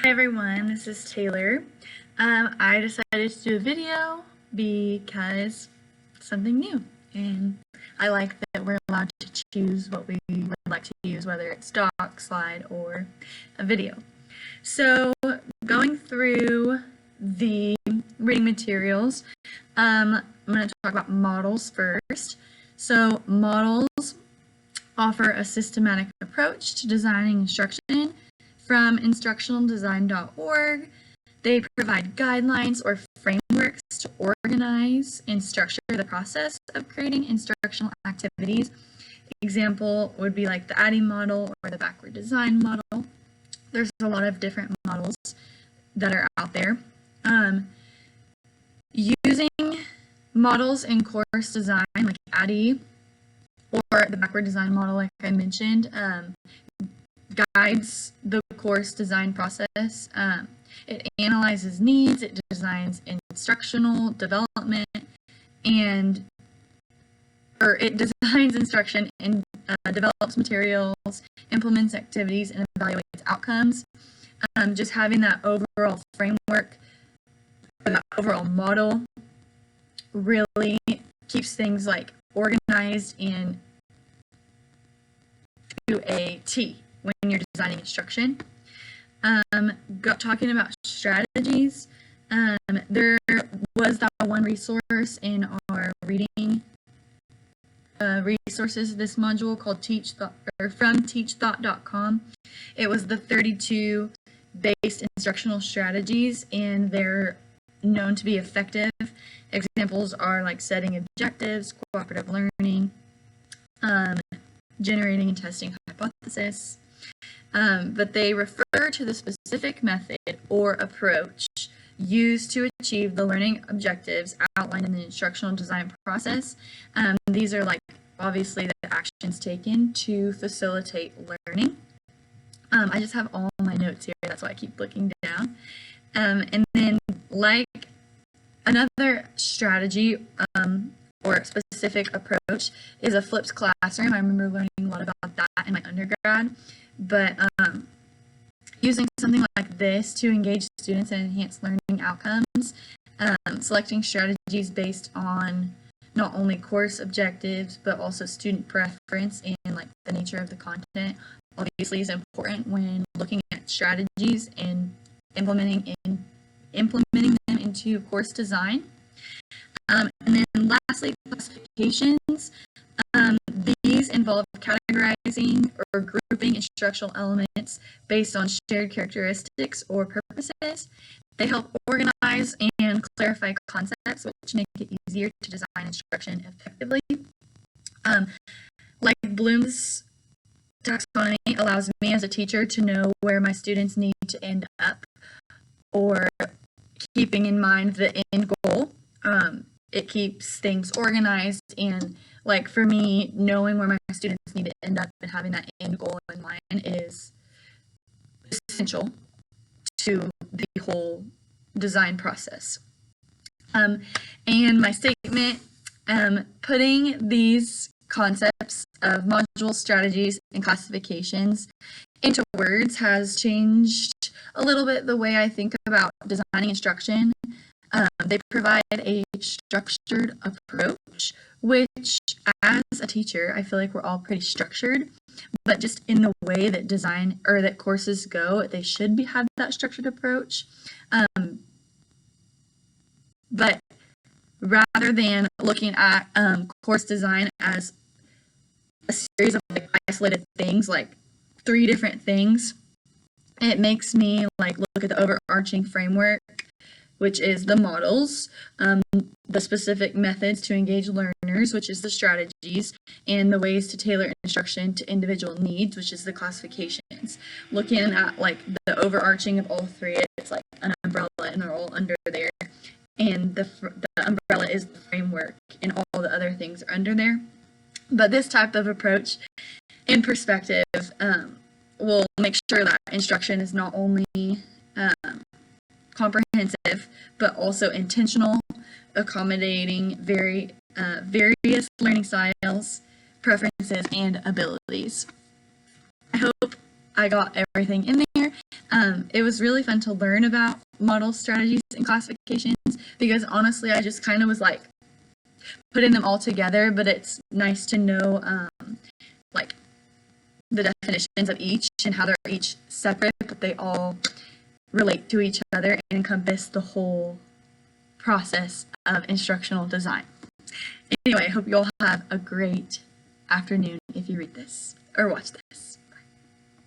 Hi everyone, this is Taylor. I decided to do a video because it's something new, and I like that we're allowed to choose what we would like to use, whether it's doc, slide, or a video. So going through the reading materials, I'm going to talk about models first. So models offer a systematic approach to designing instruction from instructionaldesign.org. They provide guidelines or frameworks to organize and structure the process of creating instructional activities. Example would be like the AEP model or the backward design model. There's a lot of different models that are out there. Using models in course design like AEP or the backward design model like I mentioned guides the course design process. It analyzes needs, it designs instructional development, it designs instruction and develops materials, implements activities, and evaluates outcomes. Just having that overall framework, or that overall model, really keeps things like organized and to a T when you're designing instruction. Talking about strategies, there was that one resource in our reading resources this module called from teachthought.com. It was the 32 based instructional strategies, and they're known to be effective. Examples are like setting objectives, cooperative learning, generating and testing hypothesis. But they refer to the specific method or approach used to achieve the learning objectives outlined in the instructional design process. These are like obviously the actions taken to facilitate learning. I just have all my notes here, that's why I keep looking down. And then like another strategy or specific approach is a flipped classroom. I remember learning a lot about that in my undergrad. But using something like this to engage students and enhance learning outcomes, selecting strategies based on not only course objectives but also student preference and like the nature of the content obviously is important when looking at strategies and implementing them into course design. And then lastly, classifications. These involve categorizing or grouping instructional elements based on shared characteristics or purposes. They help organize and clarify concepts, which make it easier to design instruction effectively. Like Bloom's taxonomy allows me as a teacher to know where my students need to end up, or keeping in mind the end goal. It keeps things organized, and like for me, knowing where my students need to end up and having that end goal in mind is essential to the whole design process. And my statement, putting these concepts of modules, strategies, and classifications into words has changed a little bit the way I think about designing instruction. They provide a structured approach, which as a teacher, I feel like we're all pretty structured, but just in the way that design or that courses go, they should have that structured approach. But rather than looking at course design as a series of like isolated things, like 3 different things, it makes me like look at the overarching framework, which is the models, the specific methods to engage learners, which is the strategies, and the ways to tailor instruction to individual needs, which is the classifications. Looking at like the overarching of all 3, it's like an umbrella, and they're all under there. And the umbrella is the framework, and all the other things are under there. But this type of approach and perspective will make sure that instruction is not only comprehensive, but also intentional, accommodating various learning styles, preferences, and abilities. I hope I got everything in there. It was really fun to learn about model strategies and classifications because honestly, I just kind of was like putting them all together, but it's nice to know like the definitions of each and how they're each separate, but they all relate to each other and encompass the whole process of instructional design. Anyway, I hope you all have a great afternoon if you read this or watch this.